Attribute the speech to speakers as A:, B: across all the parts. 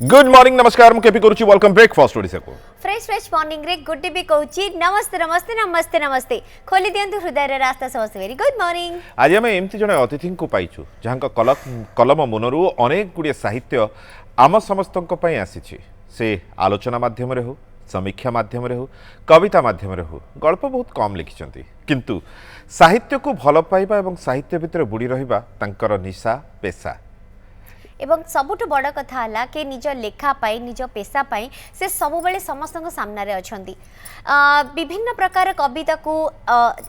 A: Good morning नमस्कार मु KP करूची वेलकम ब्रेकफास्ट ओडिसा को
B: फ्रेश फ्रेश मॉर्निंग रे गुड डे भी कहूची नमस्ते नमस्ते नमस्ते नमस्ते खोली दियंतु हृदय रे रास्ता समस्त वेरी गुड मॉर्निंग।
A: आज आम एमती जड़े अतिथि को पाइछु जहाँ कलम मुनरु अनेक गुड़िए साहित्य आम समस्त आसी से आलोचना माध्यम हो समीक्षा माध्यम हो कविता माध्यम हो गल्प बहुत कम लिखिं किंतु साहित्य को भल पाइबा एवं साहित्य भितर बुड़ी रहिबा तांकर निशा पेशा
B: एवं सबुठ बड़ कथा है कि निज लेखा पाई निज पेशा पाई से सब बेले समस्त सामने अछंती। विभिन्न प्रकार कविता को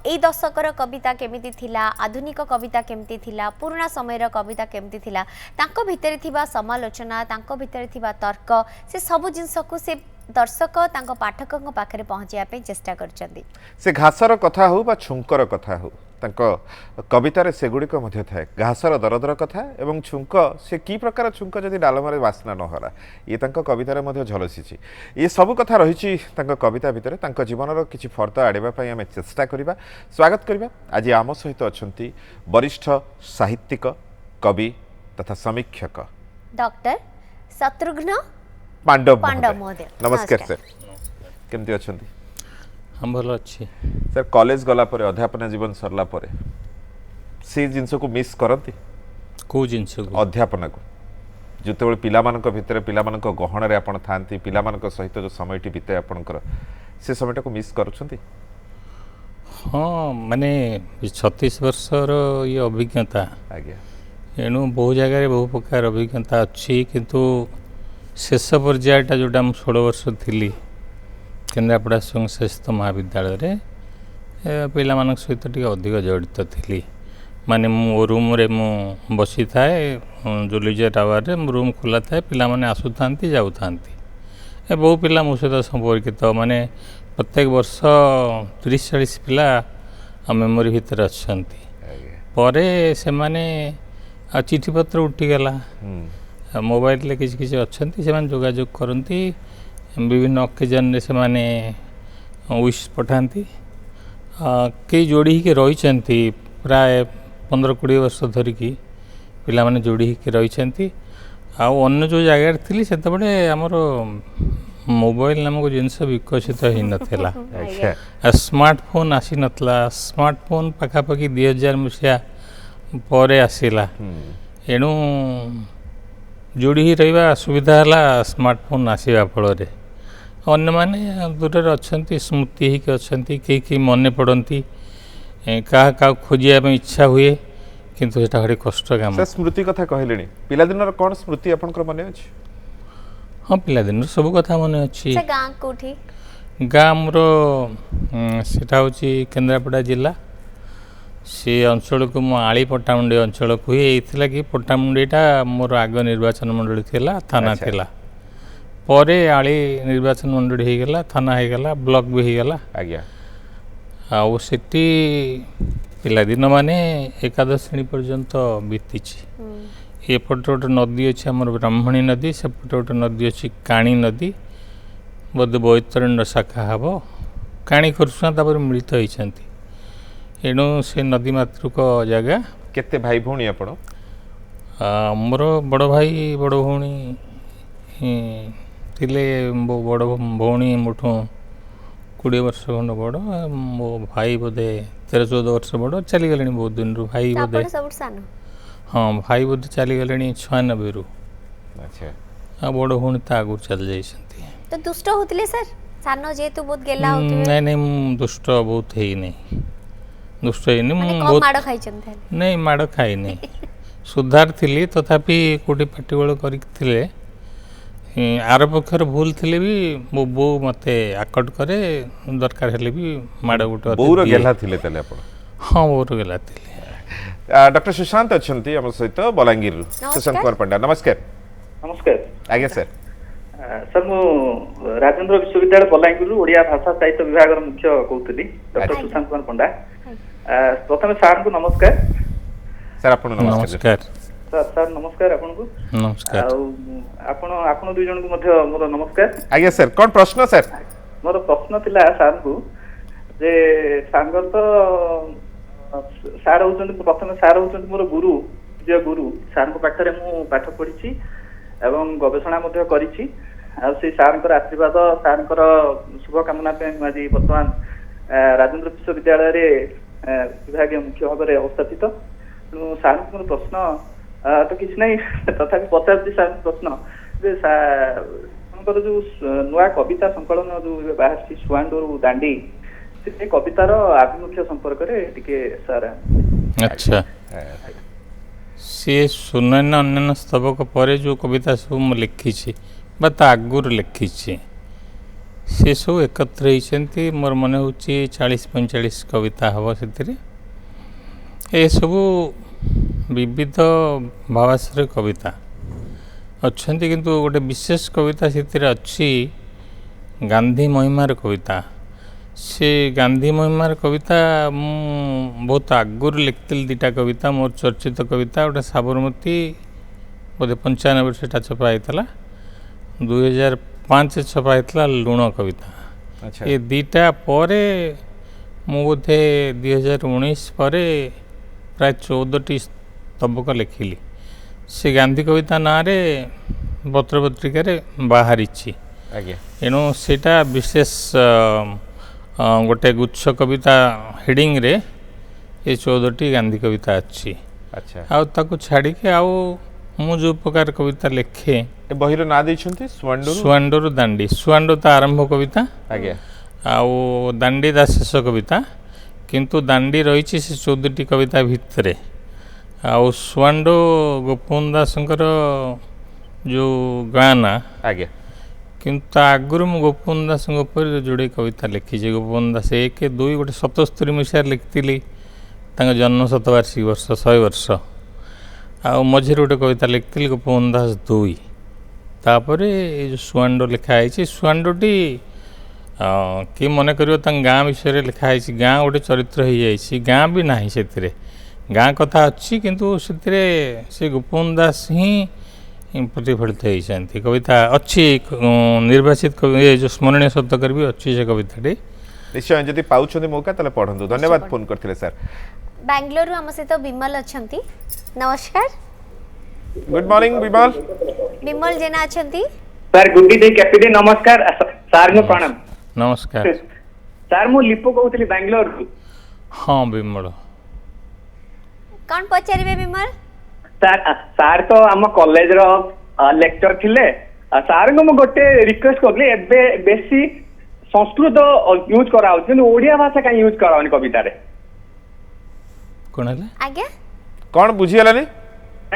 B: ए दशकर कविता केमिति थिला आधुनिक कविता केमिति थिला पुराना समय कविता केमिति थिला तांको भितर थिबा समालोचना तांको भितर थिबा तर्क से सब जिनस को से दर्शक तांको पाठकों पाखरे पहुंचाया पे चेष्टा करछंती।
A: से घासर कथा हो बा छुंकर कथा हो तांको कवितार सेगुड़िक मध्य थाए घासर दरदर कथा एवं छुंक से की प्रकार छुंक जदि डालमारे वासना न हरा ये तांको कवितार मध्य झलसी ये सब कथा रही कविता भितर तांको जीवनर किछि फर्द आड़ेबा पई आमे चेष्टा करिबा स्वागत करिबा। आज आम सहित अछंती वरिष्ठ साहित्यिक कवि तथा समीक्षक
B: डॉक्टर शत्रुघ्न
A: पांडव
B: महोदय
A: नमस्कार सर केमती अछंती?
C: हम भल अच्छी
A: सर कॉलेज गला परे अध्यापन जीवन सरला परे से जिनस को मिस करती
C: कौ जिनस को
A: अध्यापन को जिते पिलामानक भितर पिलामानक गहणरे आपण थांती पिलामानक सहित जो समयटी बीते आपणकर से समयटा को मिस करूछंती?
C: हाँ माने 36 वर्षर ये अभिज्ञता
A: आज्ञा
C: एणु बहु जगह बहु प्रकार अभिज्ञता अच्छी किंतु शेष पर्यायटा जोटा मु 16 वर्ष थी केन्द्रापड़ा संश्रेष्ठ महाविद्यालय रे पिलामानक सहित टिके अधिक जड़ित थी माने मो रूम रे मु बसी थाए जो लीजर टावर रे रूम खोला थाए पिला माने आसु थांती जाउ थांती ए बहु पिला मो सहित संपर्कित माने प्रत्येक वर्ष 30-40 पिला मेमोरी भितर अच्छंती परे से माने चिठी पत्र उठीगला मोबाइल किसी किसी अच्छंती से माने जोगाजोग करती विभिन्न अकेजन से माने विश पठाती कई जोड़ी के रही प्राय 15-20 वर्ष धरिकी पिला माने जोड़ी के रही अन्य जो जगार थी से आमर मोबाइल नामक जिनस विकसित हो नाला स्मार्टफोन आसी नाला स्मार्टफोन पाखापाखि 2000 मसीहा पर आसला एणु जोड़ी रहा सुविधा है स्मार्टफोन आसवा फल अन्य माने दूर अच्छा स्मृति होकर अच्छा कई मन पड़ती क्या खोजा इच्छा हुए किंतु सेटा भारी कष्ट काम।
A: स्मृति कथा कहले पिलादिनर कौन स्मृति आपनकर मने अछि?
C: हाँ पिलादिनर सब कथा मने अछि।
B: गाँ कोठी
C: गाँ मोर सेटा होची केन्द्रापड़ा जिला से अंचल को मो आली पट्टामुंडी अंचल को ही कि पट्टामुंडीटा मोर आग निर्वाचन मंडली थिला थाना थिला परे आली निर्वाचन मंडली हो गला थाना हो गला ब्लॉक भी हो गला
A: आज्ञा
C: आउ सेठी पिलादिन माने एकादश श्रेणी पर्यंत बीतीची एपटे गोटे नदी अच्छी आम ब्राह्मणी नदी सेपटे गोटे नदी अच्छी काणी नदी बोध बैतरण्य शाखा हम काणी खुर्सुआ तापर मिलित होती एणु से नदी मातृक जगह
A: केते भाई भौणी आपण?
C: मोर बड़ भाई बड़ भौणी थिले बड़ भौणी मोठू 20 वर्ष खंड बड़ मो भाई बोधे 13-14 वर्ष बड़ चली गले बहुत दिन रु भाई बोधे हाँ भाई बोधे चली गले 96 रु
A: अच्छा
C: बड़ भौणी ता आगु चल जाइछंती।
B: तो दुष्ट होतले सर सानो जेतु बहुत गेला होतले?
C: नहीं नहीं दुष्ट बहुत है नहीं दुष्ट है नहीं
B: बहुत माड़ खाइछन थे
C: नहीं माड़ खाई नहीं सुधार थी तथापि कोटी पाटिगोल करते आर पक्षर भूल थी भी मो बो मते आकट करे दरकार हेले भी माड़ गोटे
A: बोर गेला थिले तले आपण?
C: हाँ बोर गेला थिले।
A: डॉक्टर सुशांत अछंती हम सहित बलांगीर सुशांत कुमार पंडा नमस्कार।
D: नमस्कार
A: आज्ञा सर।
D: सर मु राजेंद्र विश्वविद्यालय बलांगीर ओडिया भाषा साहित्य विभाग मुख्य कहूली डॉक्टर सुशांत कुमार पंडा। प्रथम सार को नमस्कार।
A: सर आपण नमस्कार।
D: सर सर नमस्कार आपन को
C: नमस्कार
D: आपण दुई जन को मध्य मोर नमस्कार।
A: आज्ञा सर कौन प्रश्न सर?
D: मोर प्रश्न थिला सार को जे सांगर तो सार होचंत प्रथम सार होचंत मोर गुरु जे गुरु सार को पाखरे मु पाठ पढिछि ଏବଂ ଗବେଷଣା ମଧ୍ୟ କରିଛି। ଆଉ ସେଇ ସାର୍ଙ୍କର ଆଶୀର୍ବାଦ ସାର୍ଙ୍କର ଶୁଭକାମନା ପାଇଁ ମୁଁ ଆଜି ବର୍ତ୍ତମାନ ରାଜେନ୍ଦ୍ର ବିଶ୍ୱବିଦ୍ୟାଳୟରେ ବିଭାଗୀୟ ମୁଖ୍ୟ ଭାବରେ ଅବସ୍ଥାପିତ। ତେଣୁ ସାର୍ଙ୍କୁ ମୋର ପ୍ରଶ୍ନ ତ କିଛି ନାହିଁ, ତଥାପି ପଚାରୁଛି ସାର୍ଙ୍କ ପ୍ରଶ୍ନ ଯେ ଆପଣଙ୍କର ଯୋଉ ନୂଆ କବିତା ସଂକଳନ ଯୋଉ ବାହାରିଛି ସୁଆଣ୍ଡୋରୁ ଦାଣ୍ଡି, ସେ କବିତାର ଆଭିମୁଖ୍ୟ ସମ୍ପର୍କରେ ଟିକେ ସାର୍।
C: ଆଚ୍ଛା, ସିଏ ସୁନୟନ ଅନ୍ୟାନ୍ୟ ସ୍ତବକ ପରେ ଯେଉଁ କବିତା ସବୁ ମୁଁ ଲେଖିଛି ବା ତା ଆଗରୁ ଲେଖିଛି ସେ ସବୁ ଏକତ୍ର ହେଇଛନ୍ତି। ମୋର ମନେ ହେଉଛି 40-45 କବିତା ହେବ ସେଥିରେ। ଏସବୁ ବିବିଧ ଭାବାଶ୍ରୟ କବିତା ଅଛନ୍ତି, କିନ୍ତୁ ଗୋଟେ ବିଶେଷ କବିତା ସେଥିରେ ଅଛି ଗାନ୍ଧୀ ମହିମାର କବିତା। ସେ ଗାନ୍ଧୀ ମହିମାର କବିତା ମୁଁ ବହୁତ ଆଗରୁ ଲେଖିଥିଲି ଦୁଇଟା କବିତା, ମୋର ଚର୍ଚ୍ଚିତ କବିତା। ଗୋଟେ ସାବରମତୀ ବୋଧେ 95 ସେଟା ଛପା ହେଇଥିଲା, 2005 ଛପା ହେଇଥିଲା ଲୁଣ କବିତା।
A: ଆଚ୍ଛା
C: ଏ ଦୁଇଟା ପରେ ମୁଁ ବୋଧେ 2019 ପରେ ପ୍ରାୟ 14ଟି ସ୍ତବକ ଲେଖିଲି। ସେ ଗାନ୍ଧୀ କବିତା ନାଁରେ ପତ୍ରପତ୍ରିକାରେ ବାହାରିଛି।
A: ଆଜ୍ଞା
C: ଏଣୁ ସେଇଟା ବିଶେଷ ଗୋଟେ ଗୁଚ୍ଛ କବିତା ହେଡ଼ିଂରେ ଏ 14ଟି ଗାନ୍ଧୀ କବିତା ଅଛି।
A: ଆଚ୍ଛା
C: ଆଉ ତାକୁ ଛାଡ଼ିକି ଆଉ ମୁଁ ଯେଉଁ ପ୍ରକାର କବିତା ଲେଖେ,
A: ଏ ବହିର ନାଁ ଦେଇଛନ୍ତି ସୁଆଣ୍ଡୋରୁ?
C: ସୁଆଣ୍ଡୋରୁ ଦାଣ୍ଡି। ସୁଆଣ୍ଡୋ ତା ଆରମ୍ଭ କବିତା,
A: ଆଜ୍ଞା
C: ଆଉ ଦାଣ୍ଡି ତା ଶେଷ କବିତା, କିନ୍ତୁ ଦାଣ୍ଡି ରହିଛି ସେ 14ଟି କବିତା ଭିତରେ। ଆଉ ସୁଆଣ୍ଡୋ ଗୋପବନ୍ଧୁ ଦାସଙ୍କର ଯେଉଁ ଗାଁ ନା,
A: ଆଜ୍ଞା
C: କିନ୍ତୁ ତା ଆଗରୁ ମୁଁ ଗୋପବନ୍ଧୁ ଦାସଙ୍କ ଉପରେ ଯୋଡ଼େ କବିତା ଲେଖିଛି। ଗୋପବନ୍ଧୁ ଦାସ 1-2 ଗୋଟେ 77 ମସିହାରେ ଲେଖିଥିଲି, ତାଙ୍କ ଜନ୍ମ ଶତବାର୍ଷିକୀ ବର୍ଷ 100 ବର୍ଷ। ଆଉ ମଝିରେ ଗୋଟେ କବିତା ଲେଖିଥିଲି ଗୋପବନ୍ଧୁ ଦାସ 2। ତାପରେ ଏ ଯେଉଁ ସୁଆଣ୍ଡୋ ଲେଖା ହେଇଛି, ସୁଆଣ୍ଡୋଟି କିଏ ମନେ କରିବ ତାଙ୍କ ଗାଁ ବିଷୟରେ ଲେଖା ହେଇଛି। ଗାଁ ଗୋଟେ ଚରିତ୍ର ହେଇଯାଇଛି, ଗାଁ ବି ନାହିଁ ସେଥିରେ। ଗାଁ କଥା ଅଛି କିନ୍ତୁ ସେଥିରେ ସେ ଗୋପବନ୍ଧୁ ଦାସ ହିଁ ପ୍ରତିଫଳିତ ହେଇଛନ୍ତି। କବିତା ଅଛି ନିର୍ବାଚିତ ଏ ଯେଉଁ ସ୍ମରଣୀୟ ଶତକରେ ବି ଅଛି ସେ କବିତାଟି।
A: ନିଶ୍ଚୟ, ଯଦି ପାଉଛନ୍ତି ମୌକା ତାହେଲେ ପଢ଼ନ୍ତୁ। ଧନ୍ୟବାଦ ଫୋନ୍ କରିଥିଲେ ସାର୍।
B: ବାଙ୍ଗାଲୋରରୁ ଆମ ସହିତ ବିମଲ ଅଛନ୍ତି। ନମସ୍କାର
A: ଗୁଡ୍ ମର୍ଣ୍ଣିଂ ବିମଲ।
B: ବିମଲ ଜେନା ଅଛନ୍ତି।
D: ସାର୍ ଗୁଡି ଡେ କ୍ୟାପିଟେନ, ନମସ୍କାର ସାର୍ଙ୍କୁ ପ୍ରଣାମ।
C: ନମସ୍କାର
D: ସାର୍ ମୁଁ ଲିପୁ କହୁଥିଲି ବାଙ୍ଗାଲୋରରୁ।
C: ହଁ ବିମଳ,
B: କ'ଣ ପଚାରିବେ ବିମଲ?
D: ସାର୍ ତ ଆମ କଲେଜର ଲେକ୍ଚର ଥିଲେ। ସାର୍ଙ୍କୁ ମୁଁ ଗୋଟେ ରିକ୍ୱେଷ୍ଟ କରୁଥିଲି, ଏବେ ବେଶୀ ସଂସ୍କୃତ ୟୁଜ୍ କରାହଉଛି କିନ୍ତୁ ଓଡ଼ିଆ ଭାଷା କାହିଁ ୟୁଜ୍ କରାହଉନି କବିତାରେ?
C: କ'ଣ ହେଲା?
B: ଆଜ୍ଞା
A: କ'ଣ ବୁଝିଗଲାନି?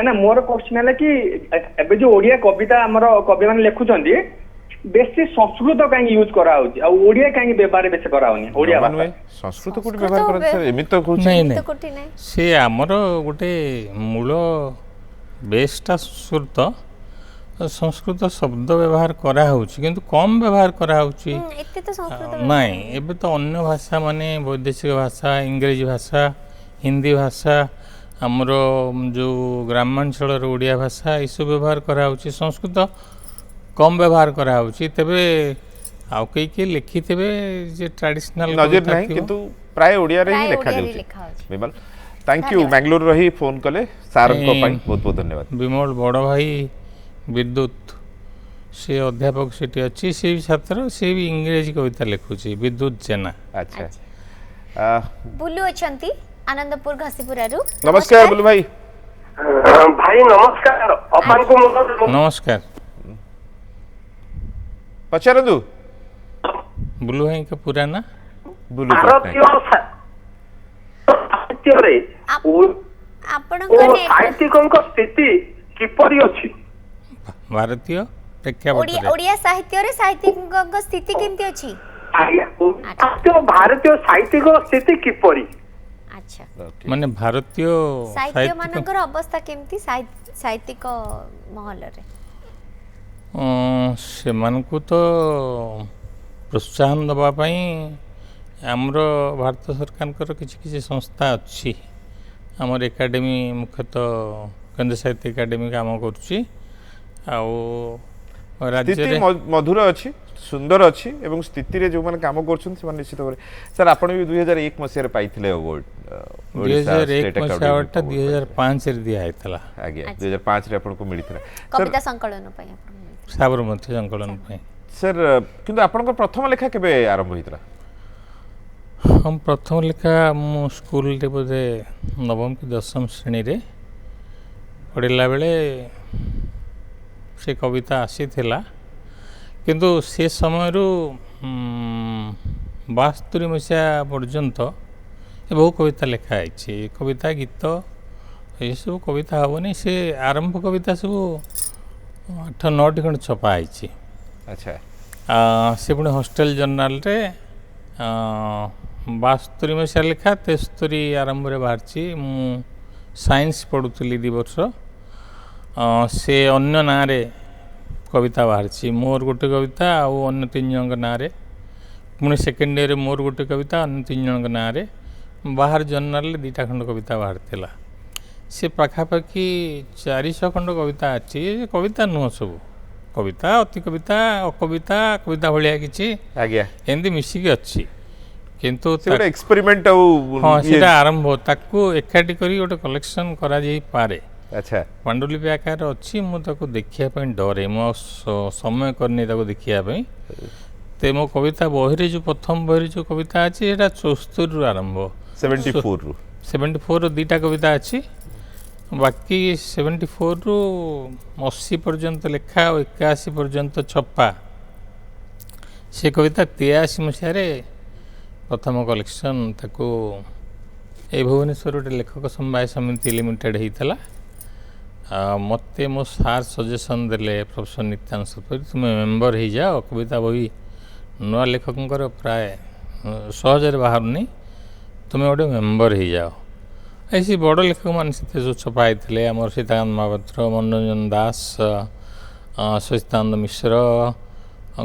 D: ନା ମୋର କ୍ୱେଶ୍ଚନ ହେଲା କି ଏବେ ଯୋଉ ଓଡ଼ିଆ କବିତା ଆମର କବିମାନେ ଲେଖୁଛନ୍ତି ବେଶୀ ସଂସ୍କୃତ କାହିଁକି ୟୁଜ୍ କରାହଉଛି ଆଉ ଓଡ଼ିଆ କାହିଁକି ବ୍ୟବହାର ବେଶୀ କରାହଉନି? ଓଡ଼ିଆ
A: ଜମା
D: ଭାଷା
A: ନୁହେଁ, ସଂସ୍କୃତ କୋଉଠି ବ୍ୟବହାର କରନ୍ତି ସାର୍? ଏମିତି ତ କହୁଛି।
C: ନାଇଁ
B: ତ
C: ନାଇଁ,
B: କୋଉଠି ନାହିଁ।
C: ସେ ଆମର ଗୋଟେ ମୂଳ ବେସ୍ଟା ସଂସ୍କୃତ। ସଂସ୍କୃତ ଶବ୍ଦ ବ୍ୟବହାର କରାହେଉଛି କିନ୍ତୁ କମ୍ ବ୍ୟବହାର କରାହେଉଛି।
B: ଏତେ ତ ସଂସ୍କୃତ
C: ନାଇଁ, ଏବେ ତ ଅନ୍ୟ ଭାଷା ମାନେ ବୈଦେଶିକ ଭାଷା, ଇଂରେଜୀ ଭାଷା, ହିନ୍ଦୀ ଭାଷା, ଆମର ଯେଉଁ ଗ୍ରାମାଞ୍ଚଳର ଓଡ଼ିଆ ଭାଷା ଏସବୁ ବ୍ୟବହାର କରାହେଉଛି। ସଂସ୍କୃତ କମ୍ ବ୍ୟବହାର କରାହେଉଛି। ତେବେ ଆଉ କେହି ଲେଖିଥିବେ ଯେ ଟ୍ରାଡିସନାଲ
A: ନଜର ନାହିଁ, କିନ୍ତୁ ପ୍ରାୟ ଓଡ଼ିଆରେ ହିଁ
B: ପ୍ରାୟ
A: ଲେଖାଯାଉଛି।
B: ଓଡ଼ିଆରେ ଲେଖାହଉଛି।
A: Bimal, thank you.
B: ଧନ୍ୟବାଦ।
A: ବାଙ୍ଗାଲୋର ରହି ଫୋନ୍ କଲେ, ସାର୍ଙ୍କ ପାଇଁ ବହୁତ ବହୁତ ଧନ୍ୟବାଦ।
C: ବିମଳ ବଡ଼ ଭାଇ ବିଦ୍ୟୁତ, ସେ ଅଧ୍ୟାପକ ସେଠି ଅଛି, ସେ ବି ଛାତ୍ର, ସେ ବି ଇଂରେଜୀ କବିତା ଲେଖୁଛି, ବିଦ୍ୟୁତ ଜେନା।
A: ଆଚ୍ଛା
B: ବୁଲୁ ଅଛନ୍ତି ଆନନ୍ଦପୁର ଘସିପୁରାରୁ।
A: ନମସ୍କାର ବୁଲୁ ଭାଇ।
E: ଭାଇ ନମସ୍କାର। ଅପାଙ୍କୁ
C: ନମସ୍କାର।
A: ପଚାରନ୍ତୁ।
C: ବୁଲୁ ଭାଇଙ୍କ ପୁରା ନା?
A: ବୁଲୁ
E: ଭାରତୀୟ ସାହିତ୍ୟରେ
B: ଆପଣଙ୍କ
E: ସାହିତ୍ୟିକଙ୍କ ସ୍ଥିତି କିପରି ଅଛି?
C: ଭାରତୀୟ ପ୍ରେକ୍ଷାପଟରେ
B: ଓଡ଼ିଆ ସାହିତ୍ୟରେ ସାହିତ୍ୟିକଙ୍କ ସ୍ଥିତି କେମିତି ଅଛି?
E: ଆଜ୍ଞା, ଭାରତୀୟ ସାହିତ୍ୟିକ ସ୍ଥିତି କିପରି?
B: ଆଚ୍ଛା,
C: ମାନେ ଭାରତୀୟ
B: ସାହିତ୍ୟ ମାନଙ୍କର ଅବସ୍ଥା କେମିତି ସାହିତ୍ୟିକ ମହଲରେ?
C: ସେମାନଙ୍କୁ ତ ପ୍ରୋତ୍ସାହନ ଦେବା ପାଇଁ ଆମର ଭାରତ ସରକାରଙ୍କର କିଛି କିଛି ସଂସ୍ଥା ଅଛି। ଆମର ଏକାଡେମୀ ମୁଖ୍ୟତଃ କେନ୍ଦ୍ର ସାହିତ୍ୟ ଏକାଡେମୀ କାମ କରୁଛି। ଆଉ
A: ସ୍ଥିତି
C: ରାଜ୍ୟରେ
A: ମଧୁର ଅଛି, ସୁନ୍ଦର ଅଛି ଏବଂ ସ୍ଥିତିରେ ଯେଉଁମାନେ କାମ କରୁଛନ୍ତି ସେମାନେ ନିଶ୍ଚିତ ଭାବରେ। ସାର୍ ଆପଣ ବି 2001 ମସିହାରେ ପାଇଥିଲେ ଆୱାର୍ଡ଼ ଓଡ଼ିଶା
C: 2001
A: State
C: ମସିହା
A: Academy
C: ଆୱାର୍ଡ଼ଟା
A: Award
C: 2005 ରେ ଦିଆହେଇଥିଲା
A: ଆଜ୍ଞା 2005 ରେ ଆପଣଙ୍କୁ ମିଳିଥିଲା
B: କବିତା ସଂକଳନ ପାଇଁ ଆପଣଙ୍କୁ
C: ସାବରମତୀ ସଂକଳନ ପାଇଁ।
A: ସାର୍ କିନ୍ତୁ ଆପଣଙ୍କ ପ୍ରଥମ ଲେଖା କେବେ ଆରମ୍ଭ ହୋଇଥିଲା?
C: ହଁ ପ୍ରଥମ ଲେଖା ମୁଁ ସ୍କୁଲରେ ବୋଧେ ନବମ କି ଦଶମ ଶ୍ରେଣୀରେ ପଢ଼ିଲା ବେଳେ ସେ କବିତା ଆସିଥିଲା, କିନ୍ତୁ ସେ ସମୟରୁ 72 ମସିହା ପର୍ଯ୍ୟନ୍ତ ଏ ବହୁ କବିତା ଲେଖା ହେଇଛି। କବିତା ଗୀତ ଏସବୁ କବିତା ହେବନି, ସେ ଆରମ୍ଭ କବିତା ସବୁ 8-9ଟି ଖଣ୍ଡେ ଛପା ହେଇଛି।
A: ଆଚ୍ଛା
C: ସେ ପୁଣି ହଷ୍ଟେଲ ଜର୍ନାଲରେ 72 ମସିହା ଲେଖା 73 ଆରମ୍ଭରେ ବାହାରିଛି। ମୁଁ ସାଇନ୍ସ ପଢ଼ୁଥିଲି 2 ବର୍ଷ, ସେ ଅନ୍ୟ ନାଁରେ କବିତା ବାହାରିଛି। ମୋର ଗୋଟେ କବିତା ଆଉ ଅନ୍ୟ 3 ଜଣଙ୍କ ନାଁରେ, ପୁଣି ସେକେଣ୍ଡ ଇୟରରେ ମୋର ଗୋଟେ କବିତା ଅନ୍ୟ 3 ଜଣଙ୍କ ନାଁରେ ବାହାର ଜର୍ନାଲରେ 2ଟା ଖଣ୍ଡ କବିତା ବାହାରିଥିଲା। ସେ ପାଖାପାଖି 400 ଖଣ୍ଡ କବିତା ଅଛି। କବିତା ନୁହଁ, ସବୁ କବିତା, ଅତି କବିତା, ଅକବିତା, କବିତା ଭଳିଆ କିଛି
A: ଆଜ୍ଞା
C: ଏମିତି ମିଶିକି ଅଛି। କିନ୍ତୁ
A: ସେ ଗୋଟେ ଏକ୍ସପେରିମେଣ୍ଟ ଆଉ
C: ହଁ ସେଇଟା ଆରମ୍ଭ, ତାକୁ ଏକାଠି କରି ଗୋଟେ କଲେକ୍ସନ କରାଯାଇପାରେ।
A: ଆଚ୍ଛା
C: ପାଣ୍ଡୁଲିପି ଆକାର ଅଛି, ମୁଁ ତାକୁ ଦେଖିବା ପାଇଁ ଡରେ, ମୁଁ ଆଉ ସମୟ କରିନି ତାକୁ ଦେଖିବା ପାଇଁ। ତ ମୋ କବିତା ବହିରେ ଯେଉଁ ପ୍ରଥମ ବହିରେ ଯେଉଁ କବିତା ଅଛି ସେଇଟା 74ରୁ ଆରମ୍ଭ,
A: 74ରୁ
C: 74ରୁ 2ଟା କବିତା ଅଛି। ବାକି 74ରୁ 80 ପର୍ଯ୍ୟନ୍ତ ଲେଖା ଆଉ 81 ପର୍ଯ୍ୟନ୍ତ ଛପା ସେ କବିତା 83 ମସିହାରେ ପ୍ରଥମ କଲେକ୍ସନ୍ ତାକୁ ଏଇ ଭୁବନେଶ୍ୱର ଗୋଟେ ଲେଖକ ସମବାୟ ସମିତି ଲିମିଟେଡ଼ ହେଇଥିଲା। ମୋତେ ମୋ ସାର୍ ସଜେସନ୍ ଦେଲେ, ପ୍ରଫେସର ନିତ୍ୟାନନ୍ଦ ସତପଥୀ, ତୁମେ ମେମ୍ବର ହେଇଯାଅ, କବିତା ବହି ନୂଆ ଲେଖକଙ୍କର ପ୍ରାୟ ସହଜରେ ବାହାରୁନି, ତୁମେ ଗୋଟେ ମେମ୍ବର ହେଇଯାଅ। ଏଇ ବଡ଼ ଲେଖକମାନେ ସେଥିରେ ସବୁ ଛପା ହେଇଥିଲେ, ଆମର ସୀତାକାନ୍ତ ମହାପାତ୍ର, ମନୋରଞ୍ଜନ ଦାସ, ସଚିଦାନନ୍ଦ ମିଶ୍ର,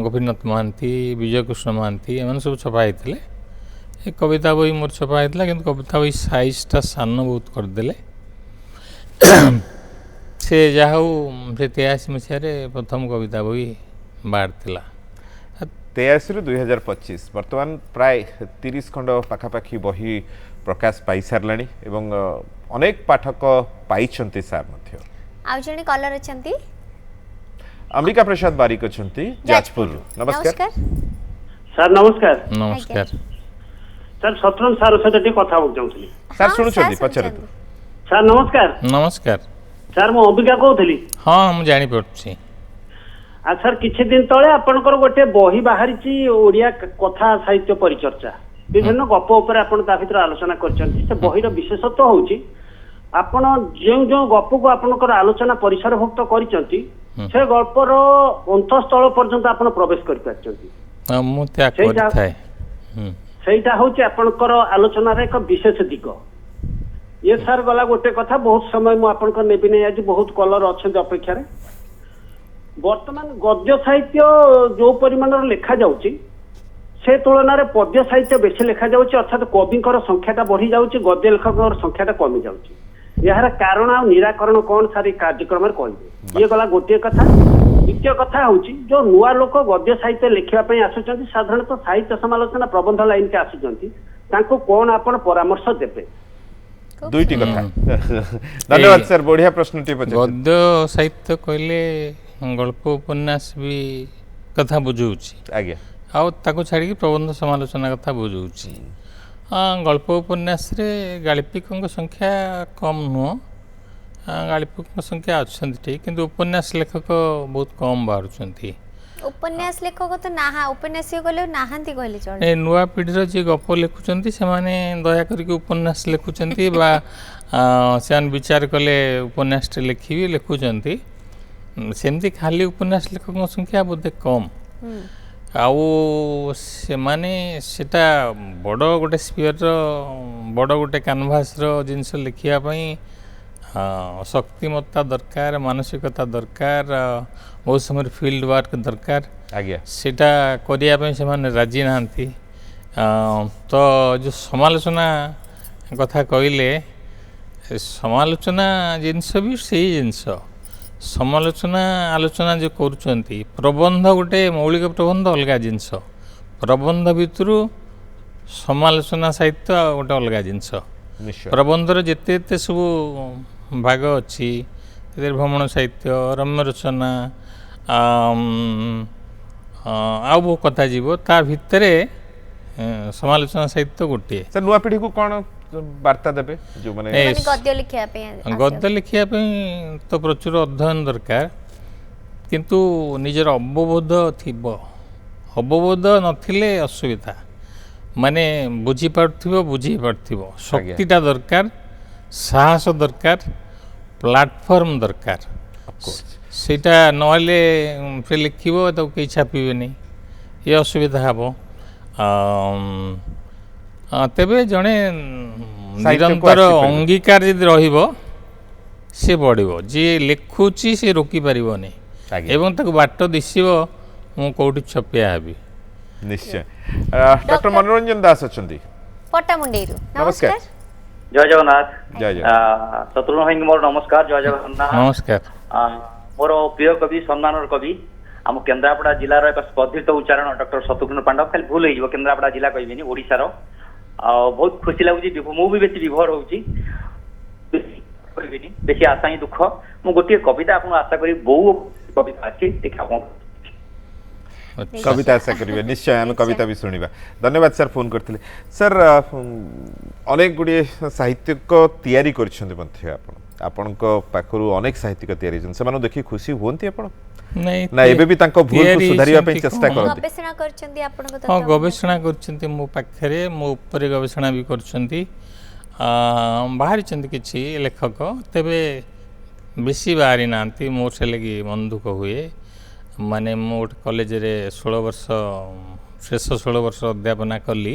C: ଗୋପୀନାଥ ମହାନ୍ତି, ବିଜୟ କୃଷ୍ଣ ମହାନ୍ତି, ଏମାନେ ସବୁ ଛପା ହେଇଥିଲେ। ଏ କବିତା ବହି ମୋର ଛପା ହେଇଥିଲା, କିନ୍ତୁ କବିତା ବହି ସାଇଜ୍ଟା ସାନ ବହୁତ କରିଦେଲେ। ସେ ଯାହା ହଉ ସେ 83 ମସିହାରେ ପ୍ରଥମ କବିତା ବହି ବାହାରିଥିଲା।
A: 83ରୁ 2025 ବର୍ତ୍ତମାନ ପ୍ରାୟ 30 ଖଣ୍ଡ ପାଖାପାଖି ବହି ପ୍ରକାଶ ପାଇସାରିଲାଣି ଏବଂ ଅନେକ ପାଠକ ପାଇଛନ୍ତି ସାର୍ ମଧ୍ୟ।
B: ଆଉ ଜଣେ କଲର ଅଛନ୍ତି,
A: ଅମ୍ବିକା ପ୍ରସାଦ ବାରିକ ଅଛନ୍ତି ଯାଜପୁରରୁ। ନମସ୍କାର
E: ସାର୍ ନମସ୍କାର।
C: ନମସ୍କାର।
E: ସାର୍ ଶତ୍ରୁଘ୍ନ ସାର୍ ସହିତ ଟିକେ କଥା ହବାକୁ ଚାହୁଁଥିଲି।
A: ସାର୍
B: ହଁ,
A: ଶୁଣୁଛନ୍ତି,
B: ସାର୍
A: ପଚାରନ୍ତୁ।
E: ସାର୍ ନମସ୍କାର।
C: ନମସ୍କାର।
E: ସାର୍ ମୁଁ ଅମ୍ବିକା କହୁଥିଲି।
C: ହଁ ମୁଁ ଜାଣିପାରୁଛି।
E: ଆଉ ସାର୍ କିଛି ଦିନ ତଳେ ଆପଣଙ୍କର ଗୋଟେ ବହି ବାହାରିଛି, ଓଡ଼ିଆ କଥା ସାହିତ୍ୟ ପରିଚର୍ଚ୍ଚା। ବିଭିନ୍ନ ଗପ ଉପରେ ଆପଣ ତା ଭିତରେ ଆଲୋଚନା କରିଛନ୍ତି। ସେ ବହିର ବିଶେଷତ୍ୱ ହେଉଛି ଆପଣ ଯେଉଁ ଯେଉଁ ଗପକୁ ଆପଣଙ୍କର ଆଲୋଚନା ପରିସରଭୁକ୍ତ କରିଛନ୍ତି ସେ ଗଳ୍ପର ଅନ୍ତଃସ୍ଥଳ ପର୍ଯ୍ୟନ୍ତ ଆପଣ ପ୍ରବେଶ କରିପାରିଛନ୍ତି।
C: ମୁଁ ତ୍ୟାଗ କରିଥାଏ।
E: ସେଇଟା ହେଉଛି ଆପଣଙ୍କର ଆଲୋଚନାର ଏକ ବିଶେଷ ଦିଗ। ଇଏ ସାର୍ ଗଲା ଗୋଟେ କଥା, ବହୁତ ସମୟ ମୁଁ ଆପଣଙ୍କର ନେବି ନାହିଁ, ଆଜି ବହୁତ କଲର ଅଛନ୍ତି ଅପେକ୍ଷାରେ। ବର୍ତ୍ତମାନ ଗଦ୍ୟ ସାହିତ୍ୟ ଯୋଉ ପରିମାଣର ଲେଖାଯାଉଛି ସେ ତୁଳନାରେ ପଦ୍ୟ ସାହିତ୍ୟ ବେଶୀ ଲେଖାଯାଉଛି, ଅର୍ଥାତ୍ କବିଙ୍କର ସଂଖ୍ୟାଟା ବଢି ଯାଉଛି, ଗଦ୍ୟ ଲେଖକଙ୍କର ସଂଖ୍ୟାଟା କମି ଯାଉଛି। ଏହାର କାରଣ ଆଉ ନିରାକରଣ କ'ଣ ସାର୍ ଏଇ କାର୍ଯ୍ୟକ୍ରମରେ କହିବେ? ଇଏ ଗଲା ଗୋଟିଏ କଥା। ଦ୍ୱିତୀୟ କଥା ହେଉଛି ଯୋଉ ନୂଆ ଲୋକ ଗଦ୍ୟ ସାହିତ୍ୟ ଲେଖିବା ପାଇଁ ଆସୁଛନ୍ତି, ସାଧାରଣତଃ ସାହିତ୍ୟ ସମାଲୋଚନା ପ୍ରବନ୍ଧ ଲାଇନକୁ ଆସୁଛନ୍ତି, ତାଙ୍କୁ କ'ଣ ଆପଣ ପରାମର୍ଶ ଦେବେ?
A: ଦୁଇଟି କଥା। ଧନ୍ୟବାଦ ସାର୍, ବଢିଆ ପ୍ରଶ୍ନଟି ପଚାରିଛନ୍ତି।
C: ଗଦ୍ୟ ସାହିତ୍ୟ କହିଲେ ଗଳ୍ପ ଉପନ୍ୟାସ ବି କଥା ବୁଝଉଛି,
A: ଆଜ୍ଞା
C: ଆଉ ତାକୁ ଛାଡ଼ିକି ପ୍ରବନ୍ଧ ସମାଲୋଚନା କଥା ବୁଝଉଛି। ଗଳ୍ପ ଉପନ୍ୟାସରେ ଗାଳ୍ପିକଙ୍କ ସଂଖ୍ୟା କମ୍ ନୁହଁ, ଗାଳ୍ପିକଙ୍କ ସଂଖ୍ୟା ଅଛନ୍ତି ଠିକ୍, କିନ୍ତୁ ଉପନ୍ୟାସ ଲେଖକ ବହୁତ କମ୍ ବାହାରୁଛନ୍ତି।
B: ଉପନ୍ୟାସ ଲେଖକ ତ ଉପନ୍ୟାସିକ କହିଲେ ନାହାନ୍ତି କହିଲେ ଚଳେ।
C: ନୂଆ ପିଢ଼ିର ଯିଏ ଗପ ଲେଖୁଛନ୍ତି ସେମାନେ ଦୟା କରିକି ଉପନ୍ୟାସ ଲେଖୁଛନ୍ତି ବା ସେମାନେ ବିଚାର କଲେ ଉପନ୍ୟାସଟେ ଲେଖିବି ଲେଖୁଛନ୍ତି। ସେମିତି ଖାଲି ଉପନ୍ୟାସ ଲେଖକଙ୍କ ସଂଖ୍ୟା ବୋଧେ କମ୍। ଆଉ ସେମାନେ ସେଟା ବଡ଼ ଗୋଟେ ସ୍ପିୟରର ବଡ଼ ଗୋଟେ କ୍ୟାନଭାସର ଜିନିଷ ଲେଖିବା ପାଇଁ ଶକ୍ତିମତ୍ତା ଦରକାର, ମାନସିକତା ଦରକାର, ବହୁତ ସମୟରେ ଫିଲ୍ଡ ୱାର୍କ ଦରକାର।
A: ଆଜ୍ଞା
C: ସେଟା କରିବା ପାଇଁ ସେମାନେ ରାଜି ନାହାନ୍ତି। ତ ଯେଉଁ ସମାଲୋଚନା କଥା କହିଲେ, ସମାଲୋଚନା ଜିନିଷ ବି ସେଇ ଜିନିଷ। ସମାଲୋଚନା ଆଲୋଚନା ଯେଉଁ କରୁଛନ୍ତି, ପ୍ରବନ୍ଧ ଗୋଟେ ମୌଳିକ ପ୍ରବନ୍ଧ ଅଲଗା ଜିନିଷ, ପ୍ରବନ୍ଧ ଭିତରୁ ସମାଲୋଚନା ସାହିତ୍ୟ ଗୋଟେ ଅଲଗା ଜିନିଷ।
A: ନିଶ୍ଚୟ
C: ପ୍ରବନ୍ଧର ଯେତେ ଯେତେ ସବୁ ଭାଗ ଅଛି ସେଥିରେ ଭ୍ରମଣ ସାହିତ୍ୟ, ରମ୍ୟ ରଚନା, ଆଉ ବହୁ କଥା ଯିବ। ତା ଭିତରେ ସମାଲୋଚନା ସାହିତ୍ୟ ଗୋଟିଏ।
A: ସାର୍ ନୂଆ ପିଢ଼ିକୁ କ'ଣ ବାର୍ତ୍ତା ଦେବେ ଯେଉଁମାନେ
C: ଏ
B: ମାନେ ଗଦ୍ୟ ଲେଖିବା ପାଇଁ
C: ଗଦ୍ୟ ଲେଖିବା ପାଇଁ ତ ପ୍ରଚୁର ଅଧ୍ୟୟନ ଦରକାର, କିନ୍ତୁ ନିଜର ଅବବୋଧ ଥିବ। ଅବବୋଧ ନଥିଲେ ଅସୁବିଧା, ମାନେ ବୁଝିପାରୁଥିବ ବୁଝେଇ ପାରୁଥିବ, ଶକ୍ତିଟା ଦରକାର, ସାହସ ଦରକାର, ପ୍ଲାଟଫର୍ମ ଦରକାର। ସେଇଟା ନହେଲେ ସେ ଲେଖିବ ତାକୁ କେହି ଛାପିବେନି, ଏ ଅସୁବିଧା ହେବ। ତେବେ ଜଣେ ନିରନ୍ତର ଅଙ୍ଗୀକାର ଯଦି ରହିବ ସେ ବଢ଼ିବ। ଯିଏ ଲେଖୁଛି ସେ ରୋକିପାରିବନି ଏବଂ ତାକୁ ବାଟ ଦିଶିବ ମୁଁ କେଉଁଠି ଛପିଆ ହେବି।
A: ନିଶ୍ଚୟ। ଡକ୍ଟର ମନୋରଞ୍ଜନ ଦାସ ଅଛନ୍ତି,
B: ପଟ୍ଟାମୁଣ୍ଡେଇରୁ।
A: ନମସ୍କାର।
D: ଜୟ ଜଗନ୍ନାଥ।
A: ଜୟ ଜଗନ୍ନାଥ।
D: ଶତ୍ରୁଘ୍ନ ଭାଇଙ୍କୁ ମୋର ନମସ୍କାର। ଜୟ ଜଗନ୍ନାଥ।
C: ନମସ୍କାର।
D: ମୋର ପ୍ରିୟ କବି, ସମ୍ମାନର କବି, ଆମ କେନ୍ଦ୍ରାପଡ଼ା ଜିଲ୍ଲାର ଏକ ସ୍ପର୍ଦ୍ଧିତ ଉଚ୍ଚାରଣ ଡକ୍ଟର ଶତ୍ରୁଘ୍ନ ପାଣ୍ଡବ। ଖାଲି ଭୁଲ ହେଇଯିବ, କେନ୍ଦ୍ରାପଡ଼ା ଜିଲ୍ଲା କହିବିନି, ଓଡ଼ିଶାର। ଆଉ ବହୁତ ଖୁସି ଲାଗୁଛି, ମୁଁ ବି ବେଶୀ ବିଭୋର ହଉଛି, କହିବିନି, ବେଶୀ ଆଶା ହିଁ ଦୁଃଖ। ମୁଁ ଗୋଟିଏ କବିତା ଆପଣ ଆଶା କରି, ବହୁ କବିତା ଅଛି, ଦେଖିବା କ'ଣ
A: কবিতা আশা করবে, নিশ্চয় আমি কবিতা বি শুনিবা। ধন্যবাদ স্যার ফোন করলে। স্যার অনেক গুড়িয়ে সাহিত্যিক তৈরি করছেন মধ্যে আপন, আপনার পাখু অনেক সাহিত্যিক তৈরি হয়েছেন, সে দেখি খুশি হুঁতি আপন না এবে বি তাঙ্ক ভুলকু সুধারিবা ପାଇଁ চেষ্টা করନ୍ତି?
B: গবেষণা করছেন আপনার কথা?
C: ହଁ ଗବେଷଣା କରିଛନ୍ତି ମୋ ପାଖରେ, ମୋ ଉପରେ ଗବେଷଣା ବି କରିଛନ୍ତି। ବାହାରିଛନ୍ତି କିଛି ଲେଖକ, ତେବେ ବେଶୀ ବାହାରି ନାହାନ୍ତି। ମୋର ସେ ଲାଗି ମନ ଦୁଃଖ ହୁଏ। ମାନେ ମୁଁ ଗୋଟେ କଲେଜରେ 16 ବର୍ଷ, ଶେଷ 16 ବର୍ଷ ଅଧ୍ୟାପନା କଲି।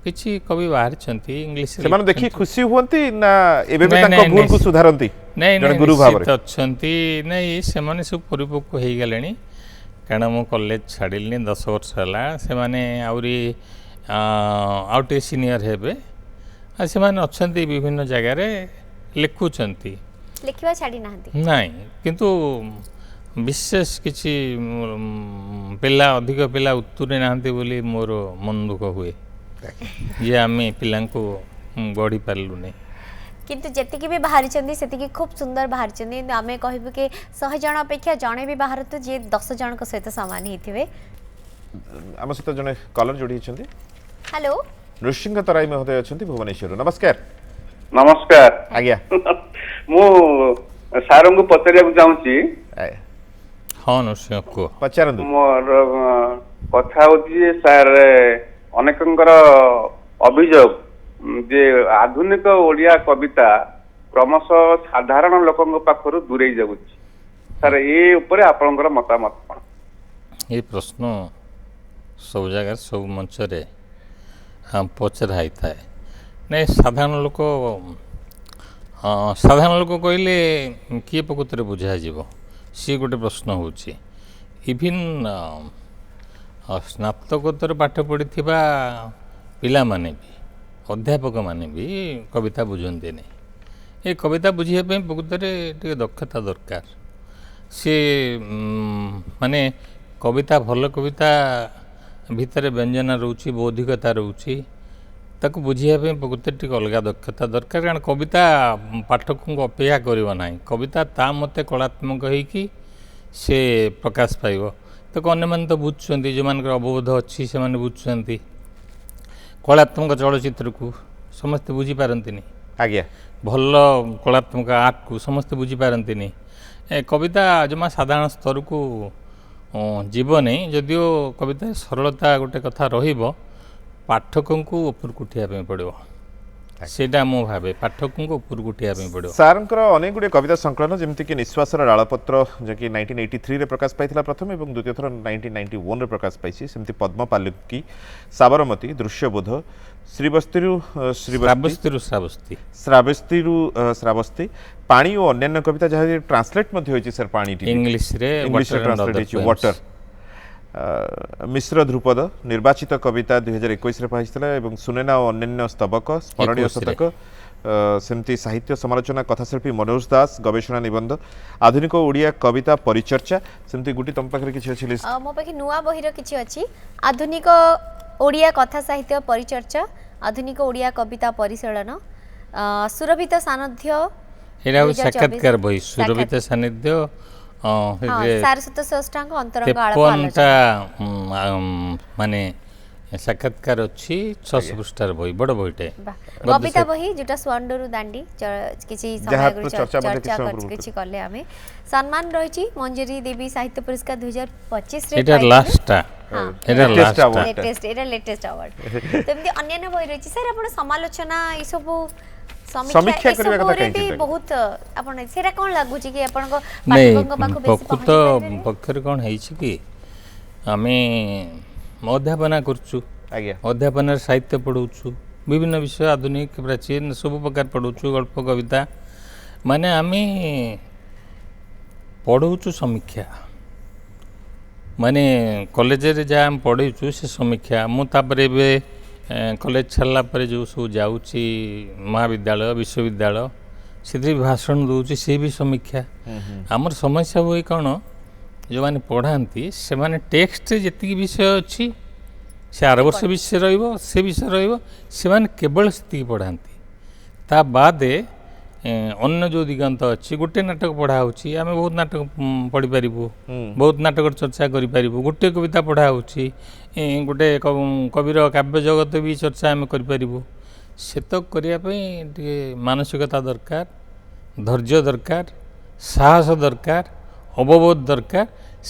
C: କିଛି କବି ବାହାରିଛନ୍ତି ଇଂଲିଶରେ।
A: ସେମାନେ ଦେଖି ଖୁସି ହୁଅନ୍ତି ନା ଏବେ ବି ତାଙ୍କ ଭୁଲକୁ ସୁଧାରନ୍ତି?
C: ନାଇଁ
A: ଜଣେ ଗୁରୁ ଭାବରେ
C: ଅଛନ୍ତି। ନାଇଁ, ସେମାନେ ସବୁ ପରିପକ୍ୱ ହେଇଗଲେଣି, କାରଣ ମୁଁ କଲେଜ ଛାଡ଼ିଲିଣି 10 ବର୍ଷ ହେଲା। ସେମାନେ ଆହୁରି ଆଉ ଟିକେ ସିନିୟର ହେବେ। ଆଉ ସେମାନେ ଅଛନ୍ତି ବିଭିନ୍ନ ଜାଗାରେ ଲେଖୁଛନ୍ତି।
B: ଲେଖିବା ଛାଡ଼ି ନାହାନ୍ତି?
C: ନାଇଁ, କିନ୍ତୁ ବିଶେଷ କିଛି ପିଲା, ଅଧିକ ପିଲା ଉତ୍ତୁରି ନାହାନ୍ତି ବୋଲି ମୋର ମନ ଦୁଃଖ ହୁଏ ଯେ ଆମେ ପିଲାଙ୍କୁ ଗଢ଼ି ପାରିଲୁନି।
B: କିନ୍ତୁ ଯେତିକି ବି ବାହାରିଛନ୍ତି ସେତିକି ଖୁବ୍ ସୁନ୍ଦର ବାହାରିଛନ୍ତି। କିନ୍ତୁ ଆମେ କହିବୁ କି 100 ଜଣ ଅପେକ୍ଷା ଜଣେ ବି ବାହାରନ୍ତୁ ଯିଏ 10 ଜଣଙ୍କ ସହିତ ସମାନ ହେଇଥିବେ।
A: ଆମ ସହିତ ଜଣେ କଲର ଯୋଡ଼ି ହେଇଛନ୍ତି।
B: ହ୍ୟାଲୋ,
A: ନୃସିଂହ ତରାଇ ମହୋଦୟ ଅଛନ୍ତି ଭୁବନେଶ୍ୱରରୁ। ନମସ୍କାର।
F: ନମସ୍କାର।
A: ଆଜ୍ଞା।
F: ମୁଁ ସାରଙ୍କୁ ପଚାରିବାକୁ ଚାହୁଁଛି।
C: ହଁ ନୃସିଂହ କୁହ।
A: ପଚାରନ୍ତୁ।
F: ମୋର କଥା ହଉଛି ଯେ ସାର୍, ଅନେକଙ୍କର ଅଭିଯୋଗ ଯେ ଆଧୁନିକ ଓଡ଼ିଆ କବିତା କ୍ରମଶଃ ସାଧାରଣ ଲୋକଙ୍କ ପାଖରୁ ଦୂରେଇ ଯାଉଛି। ସାର୍, ଏ ଉପରେ ଆପଣଙ୍କର ମତାମତ କ'ଣ?
C: ଏ ପ୍ରଶ୍ନ ସବୁ ଜାଗାରେ, ସବୁ ମଞ୍ଚରେ ପଚରା ହେଇଥାଏ। ନାଇଁ, ସାଧାରଣ ଲୋକ କହିଲେ କିଏ ପ୍ରକୃତରେ ବୁଝାଯିବ, ସିଏ ଗୋଟେ ପ୍ରଶ୍ନ ହେଉଛି। ଇଭିନ୍ ସ୍ନାତକୋତ୍ତର ପାଠ ପଢ଼ିଥିବା ପିଲାମାନେ ବି, ଅଧ୍ୟାପକମାନେ ବି କବିତା ବୁଝନ୍ତିନି। ଏ କବିତା ବୁଝିବା ପାଇଁ ପ୍ରକୃତରେ ଟିକେ ଦକ୍ଷତା ଦରକାର। ସେ ମାନେ କବିତା, ଭଲ କବିତା ଭିତରେ ବ୍ୟଞ୍ଜନା ରହୁଛି, ବୌଦ୍ଧିକତା ରହୁଛି, ତାକୁ ବୁଝିବା ପାଇଁ ପ୍ରକୃତରେ ଟିକେ ଅଲଗା ଦକ୍ଷତା ଦରକାର। କାରଣ କବିତା ପାଠକଙ୍କୁ ଅପେକ୍ଷା କରିବ ନାହିଁ। କବିତା ତା ମତେ କଳାତ୍ମକ ହେଇକି ସେ ପ୍ରକାଶ ପାଇବ। ତାକୁ ଅନ୍ୟମାନେ ତ ବୁଝୁଛନ୍ତି, ଯେଉଁମାନଙ୍କର ଅବବୋଧ ଅଛି ସେମାନେ ବୁଝୁଛନ୍ତି। କଳାତ୍ମକ ଚଳଚ୍ଚିତ୍ରକୁ ସମସ୍ତେ ବୁଝିପାରନ୍ତିନି।
A: ଆଜ୍ଞା।
C: ଭଲ କଳାତ୍ମକ ଆର୍ଟକୁ ସମସ୍ତେ ବୁଝିପାରନ୍ତିନି। କବିତା ଜମା ସାଧାରଣ ସ୍ତରକୁ ଯିବନି। ଯଦିଓ କବିତାରେ ସରଳତା ଗୋଟେ କଥା ରହିବ, ପାଠକଙ୍କୁ ଉପରକୁ ଉଠିବା ପାଇଁ ପଡ଼ିବ। ସେଇଟା ମୁଁ ଭାବେ, ପାଠକଙ୍କୁ ଉପରକୁ ଉଠିବା ପାଇଁ ପଡ଼ିବ।
A: ସାର୍ଙ୍କର ଅନେକ ଗୁଡ଼ିଏ କବିତା ସଂକଳନ, ଯେମିତିକି ନିଶ୍ୱାସର ଡାଳପତ୍ର, ଯିଏକି 1983ରେ ପ୍ରକାଶ ପାଇଥିଲା ପ୍ରଥମ ଏବଂ ଦ୍ୱିତୀୟ ଥର 1991ରେ ପ୍ରକାଶ ପାଇଛି। ସେମିତି ପଦ୍ମ ପାଲୁକି, ସାବରମତୀ, ଦୃଶ୍ୟବୋଧ, ଶ୍ରାବସ୍ତୀରୁ ଶ୍ରାବସ୍ତୀ, ପାଣି ଓ ଅନ୍ୟାନ୍ୟ କବିତା, ଯାହା ଟ୍ରାନ୍ସଲେଟ୍ ମଧ୍ୟ ହୋଇଛି ସାର୍ ପାଣିଟି
C: ଇଂଲିଶରେ
A: ଟ୍ରାନ୍ସଲେଟ୍ ହୋଇଛି, ୱାଟର। ମିଶ୍ର ଧ୍ରୁପଦ, ନିର୍ବାଚିତ କବିତା 2021ରେ ପାଇଥିଲା ଏବଂ ସୁନେନା ଓ ଅନ୍ୟାନ୍ୟ ସ୍ତବକ, ସ୍ମରଣୀୟ ଶତକ, ସେମିତି ସାହିତ୍ୟ ସମାଲୋଚନା, କଥାଶିଳ୍ପୀ ମନୋଜ ଦାସ, ଗବେଷଣା ନିବନ୍ଧ, ଆଧୁନିକ ଓଡ଼ିଆ କବିତା ପରିଚର୍ଚ୍ଚା। ସେମିତି ଗୁଟି ତମ ପାଖରେ କିଛି ଅଛି ଲିଷ୍ଟ?
B: ମୋ ପାଖେ ନୂଆ ବହିର କିଛି ଅଛି। ଆଧୁନିକ ଓଡ଼ିଆ କଥା ସାହିତ୍ୟ ପରିଚର୍ଚ୍ଚା, आधुनिक ओडिया कविता परिशीलन सुरभित सानिध्य
C: এটা হচ্ছে
B: 2024
C: সাক্ষাৎকার বই সুরভিত সান্নিধ্য
B: सारस्वत स्रष्टांग अंतरंग आलाप आलोचना
C: 53টা মানে সাক্ষাৎকার ଅଛି 600 পৃষ্ঠার বই বড় বইটে
B: कविता बही जोटा स्वंडरु दांडी किछि
A: जहाँ
B: समय
A: तो चर्चा मध्ये किछि समय पूर्व
B: किछि करले हमें सम्मान रहिछि मंजरी देवी साहित्य पुरस्कार 2025 रे
C: এটা লাস্টটা এটা
A: Latest
C: লাস্টটা
A: award.
B: लेटेस्ट अवार्ड तेमति अन्य बही रहिछि सर आपण समालोचना ई सब
A: समीक्षा करिबा कथा
B: भी
A: कहिछि
B: बहुत आपण सेरा कोन लागु छी कि आपण को
C: ନାଇଁ
B: पाठकଙ୍କ पाखु बेसी
C: ପ୍ରକୃତ ପକ୍ଷରେ କ'ଣ ହେଇଛି କି ଆମେ ଅଧ୍ୟାପନା କରୁଛୁ
A: आज्ञा
C: ଅଧ୍ୟାପନାରେ ସାହିତ୍ୟ ପଢ଼ଉଛୁ ବିଭିନ୍ନ ବିଷୟ ଆଧୁନିକ ପ୍ରାଚୀନ ସବୁ ପ୍ରକାର ପଢ଼ଉଛୁ ଗଳ୍ପ କବିତା ମାନେ ଆମେ ପଢ଼ଉଛୁ ସମୀକ୍ଷା ମାନେ କଲେଜରେ ଯାହା ଆମେ ପଢ଼େଇଛୁ ସେ ସମୀକ୍ଷା ମୁଁ ତାପରେ ଏବେ କଲେଜ ଛାଡ଼ିଲା ପରେ ଯେଉଁ ସବୁ ଯାଉଛି ମହାବିଦ୍ୟାଳୟ ବିଶ୍ୱବିଦ୍ୟାଳୟ ସେଥିରେ ବି ଭାଷଣ ଦେଉଛି ସେ ବି ସମୀକ୍ଷା ଆମର ସମସ୍ୟା ହୁଏ କ'ଣ ଯେଉଁମାନେ ପଢ଼ାନ୍ତି ସେମାନେ ଟେକ୍ସଟରେ ଯେତିକି ବିଷୟ ଅଛି ସେ ଆର ବର୍ଷ ବିଷୟ ରହିବ ସେ ବିଷୟ ରହିବ ସେମାନେ କେବଳ ସେତିକି ପଢ଼ାନ୍ତି ତା ବାଦେ ଅନ୍ୟ ଯେଉଁ ଦିଗନ୍ତ ଅଛି ଗୋଟେ ନାଟକ ପଢ଼ା ହେଉଛି ଆମେ ବହୁତ ନାଟକ ପଢ଼ିପାରିବୁ ବହୁତ ନାଟକର ଚର୍ଚ୍ଚା କରିପାରିବୁ ଗୋଟିଏ କବିତା ପଢ଼ା ହେଉଛି ଗୋଟେ କବିର କାବ୍ୟ ଜଗତ ବି ଚର୍ଚ୍ଚା ଆମେ କରିପାରିବୁ ସେତକ କରିବା ପାଇଁ ଟିକେ ମାନସିକତା ଦରକାର ଧୈର୍ଯ୍ୟ ଦରକାର ସାହସ ଦରକାର ଅବବୋଧ ଦରକାର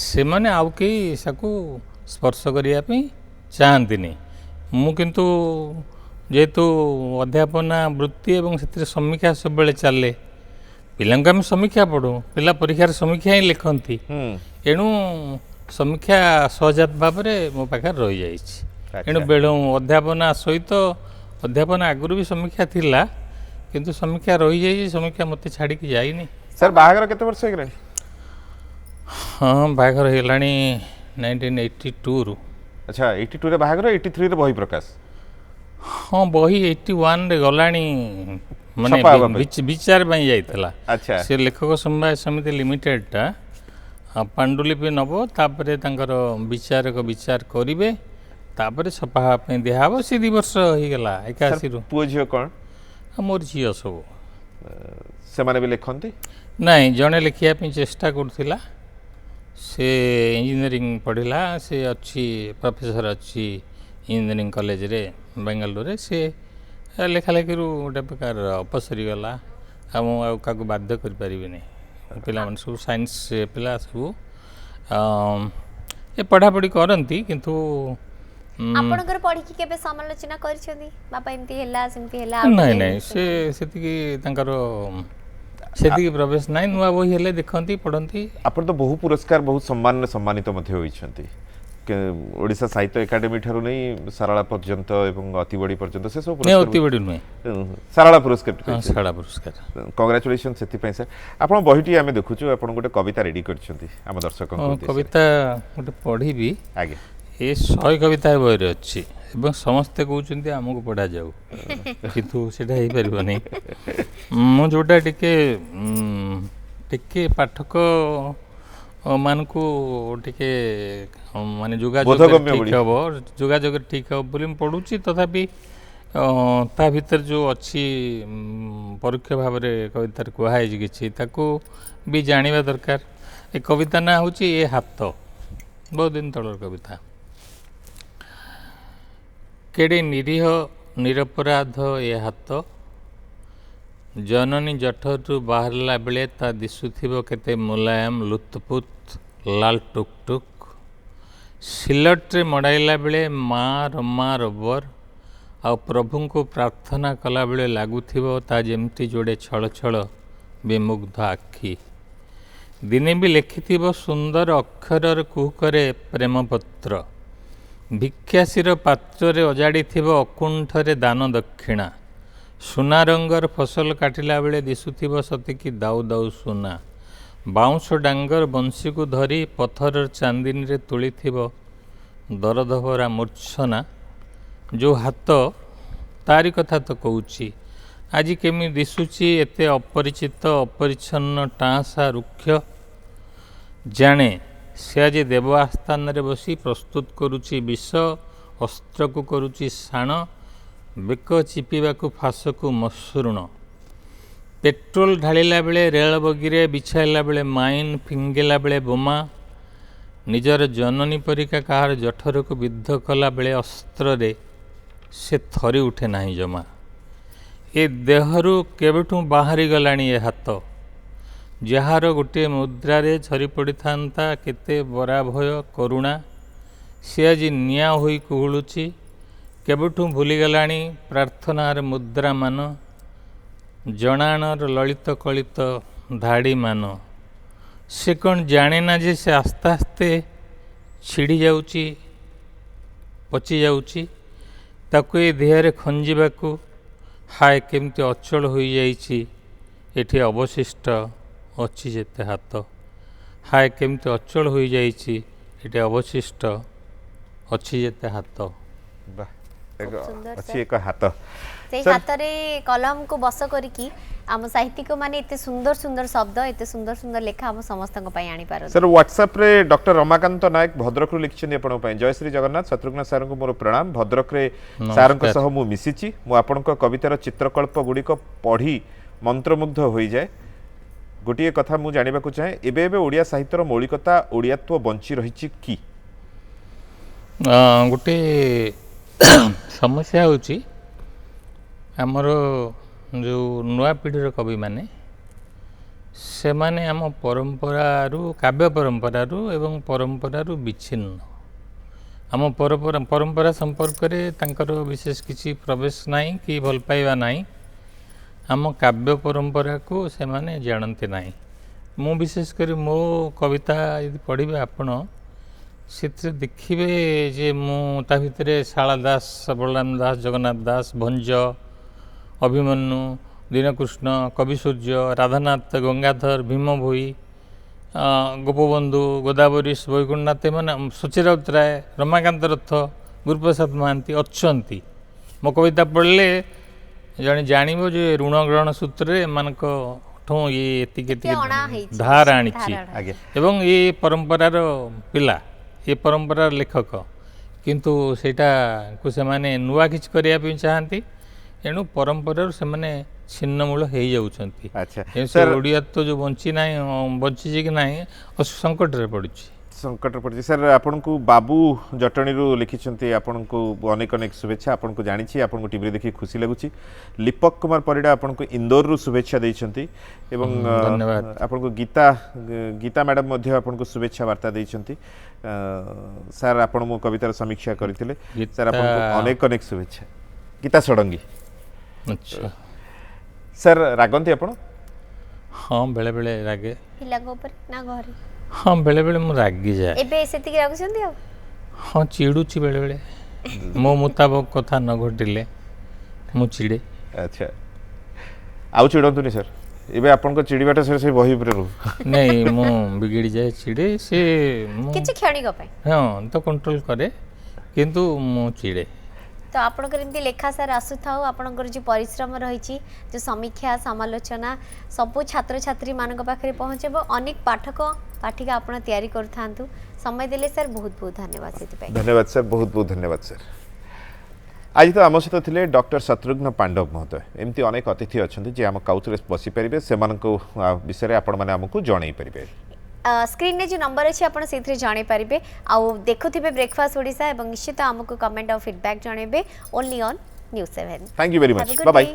C: ସେମାନେ ଆଉ କେହି ତାକୁ ସ୍ପର୍ଶ କରିବା ପାଇଁ ଚାହାନ୍ତିନି ମୁଁ କିନ୍ତୁ ଯେହେତୁ ଅଧ୍ୟାପନା ବୃତ୍ତି ଏବଂ ସେଥିରେ ସମୀକ୍ଷା ସବୁବେଳେ ଚାଲେ ପିଲାଙ୍କୁ ଆମେ ସମୀକ୍ଷା ପଢ଼ୁ ପିଲା ପରୀକ୍ଷାରେ ସମୀକ୍ଷା ହିଁ ଲେଖନ୍ତି ଏଣୁ ସମୀକ୍ଷା ସହଜାତ ଭାବରେ ମୋ ପାଖରେ ରହିଯାଇଛି ଏଣୁ ବେଳୁ ଅଧ୍ୟାପନା ସହିତ ଅଧ୍ୟାପନା ଆଗରୁ ବି ସମୀକ୍ଷା ଥିଲା କିନ୍ତୁ ସମୀକ୍ଷା ରହିଯାଇଛି ସମୀକ୍ଷା ମୋତେ ଛାଡ଼ିକି ଯାଇନି
A: सर बाहागर केते वर्ष हेगलानी
C: ହଁ ବାହାଘର ହେଇଗଲାଣି 1982 ରୁ
A: अच्छा 82 रे बाहागर 83 रे बही प्रकाश
C: ହଁ ବହି 81 ରେ ଗଲାଣି ମାନେ
A: ଛପା ହେବା ପାଇଁ।
C: ବିଚାର ପାଇଁ ଯାଇଥିଲା
A: अच्छा
C: ସେ ଲେଖକ ସମବାୟ ସମିତି ଲିମିଟେଡ଼ଟା ପାଣ୍ଡୁଲିପି ନେବ ତାପରେ ତାଙ୍କର ବିଚାରକ ବିଚାର କରିବେ ତାପରେ ଛପା ହେବା ପାଇଁ ଦିଆହେବ ସେ 2 ବର୍ଷ ହେଇଗଲା 81 ରୁ
A: पुओ झियो कोन
C: ମୋର ଝିଅ ସବୁ
A: से माने भी लिखंती
C: ନାଇଁ ଜଣେ ଲେଖିବା ପାଇଁ ଚେଷ୍ଟା କରୁଥିଲା ସେ ଇଞ୍ଜିନିୟରିଂ ପଢ଼ିଲା ସେ ଅଛି ପ୍ରଫେସର ଅଛି ଇଞ୍ଜିନିୟରିଂ କଲେଜରେ ବେଙ୍ଗାଲୁରୁରେ ସେ ଲେଖାଲେଖିରୁ ଗୋଟେ ପ୍ରକାର ଅପସରିଗଲା ଆଉ ମୁଁ ଆଉ କାହାକୁ ବାଧ୍ୟ କରିପାରିବିନି ପିଲାମାନେ ସବୁ ସାଇନ୍ସ ପିଲା ସବୁ ଏ ପଢ଼ାପଢ଼ି କରନ୍ତି କିନ୍ତୁ
B: ଆପଣଙ୍କର ପଢିକି କେବେ ସମାଲୋଚନା କରିଛନ୍ତି ବାପା ଏମିତି ହେଲା ସେମିତି ହେଲା
C: ନାଇଁ ନାଇଁ ସେ ସେତିକି ତାଙ୍କର ସେତିକି ପ୍ରବେଶ ନାହିଁ ନୂଆ ବହି ହେଲେ ଦେଖନ୍ତି ପଢ଼ନ୍ତି
A: आपण तो बहु पुरस्कार बहुत सम्मान सम्मानित मध्य होइछंती ओडिशा साहित्य एकाडेमी ठारू नहीं साराला पर्यंत एवं अति बड़ी पर्यंत से सब
C: ନାଇଁ ଅତି ବଡ଼ି ନୁହେଁ
A: साराला पुरस्कार
C: ଶାରଳା ପୁରସ୍କାର
A: कंग्रेचुलेशन सेति पई सर आपण बहिटी आमे देखुछु आपण गोटे कविता रेडी करछंती हम दर्शक
C: କବିତା ଗୋଟେ ପଢ଼ିବି
A: आगे
C: ଏ 100 କବିତା ଏ ବହିରେ ଅଛି ଏବଂ ସମସ୍ତେ କହୁଛନ୍ତି ଆମକୁ ପଢ଼ାଯାଉ କିନ୍ତୁ ସେଇଟା ହେଇପାରିବନି ମୁଁ ଯେଉଁଟା ଟିକେ ଟିକେ ପାଠକ ମାନଙ୍କୁ ଟିକେ ମାନେ ଯୋଗାଯୋଗ ଠିକ୍ ହେବ ଯୋଗାଯୋଗରେ ଠିକ୍ ହେବ ବୋଲି ମୁଁ ପଢ଼ୁଛି ତଥାପି ତା ଭିତରେ ଯେଉଁ ଅଛି ପରୋକ୍ଷ ଭାବରେ କବିତାରେ କୁହାହେଇଛି କିଛି ତାକୁ ବି ଜାଣିବା ଦରକାର ଏ କବିତା ନାଁ ହେଉଛି ଏ ହାତ ବହୁତ ଦିନ ତଳର କବିତା କେଡ଼େ ନିରୀହ ନିରପରାଧ ଏ ହାତ ଜନନୀ ଜଠରୁ ବାହାରିଲା ବେଳେ ତା ଦିଶୁଥିବ କେତେ ମୁଲାୟମ ଲୁତପୁତ ଲାଲ ଟୁକ୍ ଟୁକ୍ ସିଲଟରେ ମଡ଼ାଇଲା ବେଳେ ମା ରମା ରବର ଆଉ ପ୍ରଭୁଙ୍କୁ ପ୍ରାର୍ଥନା କଲାବେଳେ ଲାଗୁଥିବ ତା ଯେମିତି ଯୋଡ଼େ ଛଳ ଛଳ ବିମୁଗ୍ଧ ଆଖି ଦିନେ ବି ଲେଖିଥିବ ସୁନ୍ଦର ଅକ୍ଷରର କୁହୁକରେ ପ୍ରେମପତ୍ର ଭିକ୍ଷାସୀର ପାତ୍ରରେ ଅଜାଡ଼ିଥିବ ଅକୁଣ୍ଠରେ ଦାନ ଦକ୍ଷିଣା ସୁନା ରଙ୍ଗର ଫସଲ କାଟିଲା ବେଳେ ଦିଶୁଥିବ ସତେକି ଦାଉ ଦାଉ ସୁନା ବାଉଁଶ ଡାଙ୍ଗର ବଂଶୀକୁ ଧରି ପଥରର ଚାନ୍ଦିନୀରେ ତୋଳିଥିବ ଦରଦଭରା ମୂର୍ଚ୍ଛନା ଯେଉଁ ହାତ ତାରି କଥା ତ କହୁଛି ଆଜି କେମିତି ଦିଶୁଛି ଏତେ ଅପରିଚିତ ଅପରିଚ୍ଛନ୍ନ ଟାଁସା ରୁକ୍ଷ ଜାଣେ ସେ ଆଜି ଦେବ ଆସ୍ଥାନରେ ବସି ପ୍ରସ୍ତୁତ କରୁଛି ବିଷ ଅସ୍ତ୍ରକୁ କରୁଛି ଶାଣ ବେକ ଚିପିବାକୁ ଫାଶକୁ ମସୃଣ, ପେଟ୍ରୋଲ ଢାଳିଲା ବେଳେ ରେଳ ବଗିରେ ବିଛାଇଲା ବେଳେ ମାଇନ୍ ଫିଙ୍ଗିଲା ବେଳେ ବୋମା, ନିଜର ଜନନୀ ପରିକା କାହାର ଜଠରକୁ ବିଦ୍ଧ କଲା ବେଳେ ଅସ୍ତ୍ରରେ ସେ ଥରି ଉଠେ ନାହିଁ ଜମା। ଏ ଦେହରୁ କେବେଠୁ ବାହାରି ଗଲାଣି ଏ ହାତ, ଯାହାର ଗୋଟିଏ ମୁଦ୍ରାରେ ଝରି ପଡ଼ିଥାନ୍ତା କେତେ ବରା ଭୟ କରୁଣା, ସେ ଆଜି ନିଆଁ ହୋଇ କୁହୁଳୁଛି, କେବେଠୁ ଭୁଲିଗଲାଣି ପ୍ରାର୍ଥନାର ମୁଦ୍ରାମାନ, ଜଣାଣର ଲଳିତ କଳିତ ଧାଡ଼ିମାନ। ସେ କ'ଣ ଜାଣେ ନା ଯେ ସେ ଆସ୍ତେ ଆସ୍ତେ ଛିଡ଼ି ଯାଉଛି, ପଚି ଯାଉଛି, ତାକୁ ଏ ଦେହରେ ଖଞ୍ଜିବାକୁ ହାୟ କେମିତି ଅଚଳ ହୋଇଯାଇଛି ଏଠି ଅବଶିଷ୍ଟ ଅଛି ଯେତେ ହାତ, ହାୟ କେମିତି ଅଚଳ ହୋଇଯାଇଛି ଏଠି ଅବଶିଷ୍ଟ ଅଛି ଯେତେ ହାତ।
A: ବାহ,
B: ସୁନ୍ଦର
A: ଅଛି
B: sir।
A: ଏକ ହାତ।
B: ସେଇ
A: Sir-
B: ହାତରେ କଲମକୁ ବସ କରିକି ଆମ ସାହିତ୍ୟିକ ମାନେ ଏତେ ସୁନ୍ଦର ସୁନ୍ଦର ଶବ୍ଦ, ଏତେ ସୁନ୍ଦର ସୁନ୍ଦର ଲେଖା ଆମ ସମସ୍ତଙ୍କ ପାଇଁ ଆଣିପାରନ୍ତି।
A: सर व्हाट्सएप रे डॉक्टर रमाकांत नायक भद्रक रु लिखिछन आपण पई जय श्री जगन्नाथ शत्रुघ्न सर को मोर प्रणाम। भद्रक रे सर को सह मु मिसिची, मु आपण को कवितार चित्रकल्प गुडी को पढ़ी मंत्रमुग्ध होई जाय। गोटिए कथा मु जानिबा को चाहे, एबे एबे ओडिया साहित्यर मौलिकता ओडियात्व बंची रहिछि की?
C: गोटे समस्या होची आमर जो नुआ पीढ़ीर कवि माने से माने आम परंपरारू काव्य परंपरारू एवं परंपरारू विच्छिन्न, आम परंपरा संपर्क रे तांकर विशेष किसी प्रवेश नहीं कि भल पाइबा नहीं, आम काव्य परंपरा को से माने जानते नहीं। मु विशेष कर मो कविता यदि पढ़िबे आपण से देखिए जे मु ता भितरे शाला दास, बलराम दास, जगन्नाथ दास, भंज, अभिमन्यु, दीनकृष्ण, कवि सूर्य, राधानाथ, गंगाधर, भीम भोई, गोपबंधु, गोदावरी, वैकुंठनाथ, मैंने सुचिराउत राय, रमाकांत रथ, गुरुप्रसाद महांती अच्छी। मो कविता पढ़ले जड़े जानव जे ऋण ग्रहण सूत्र एमानठू ये धार आनी
A: आगे
C: एवं ये परंपरार पिला, ये परंपरार लेखक, किंतु सेटा को से माने नुआ किछ करिया पे चाहती, एणु परंपरार से माने छिन्नमूल हो जाउछंती।
A: अच्छा
C: सर ओडिया तो जो बंची नाही, बंची कि नाही संकट रे पड़ुछि,
A: संकट पड़छि। सर आपण को बाबू जटणी रु लिखिछंती, आपण को अनेक अनेक शुभेच्छा। आपण को जानि छी, आपण को टीवी रे देखि खुशी लागुछि। दीपक कुमार परिडा आपण को इंदौर रु शुभेच्छा दैछंती एवं
C: धन्यवाद।
A: आपण को गीता मैडम मध्ये आपण को शुभेच्छा वार्ता दैछंती। सर आपण मो कवितार समीक्षा करथिले, सर आपण को अनेक अनेक शुभेच्छा। गीता सडंगी।
C: अच्छा
A: सर रागंती आपण?
C: हाँ बेले बेले रागे,
B: पिलाଙ୍କ ଉପରେ ନା ଘରେ?
C: हाँ बेले बेले मु रागी जाए।
B: ଏବେ ସେତିକି ରାଗୁଛନ୍ତି ଆଉ?
C: हाँ चिड़ुची बेले बेले मो मुताबक कथा न घटिले मु चिड़े।
A: अच्छा आउ चिड़ंतुनी सर, एबे आपण को चिड़ीबाटा सर से बही ऊपर रू
C: नहीं मु बिगड़ी जाए चिड़े से
B: କିଛି କ୍ଷଣିକ ପାଇଁ।
C: हाँ तो कंट्रोल करे किंतु मु चिड़े।
B: तो आपणकर एमती लेखा सार आसुथाउ, आपणकर जो परिश्रम रही, जो समीक्षा समालोचना सबू छात्र छात्री मान पाखे पहुँचब, अनेक पाठक पाठिका आपण तैयारी करथांतु। समय देले सर बहुत बहुत धन्यवाद।
A: धन्यवाद सर, बहुत बहुत धन्यवाद सर। आज तो आम सहित थे डॉक्टर शत्रुघ्न पांडव महोदय। एमती अनेक अतिथि अच्छा जे आम काउथरे बसीपारे से विषय आपण मैंने आमको जन पारे।
B: स्क्रीन ने जो नंबर अच्छे आप जानी पारे, आउ देखुथिबे ब्रेकफास्ट ओडिशा एवं निश्चित आमको कमेंट और फीडबैक जनइबे only on news 7।
A: Thank you very much, bye bye.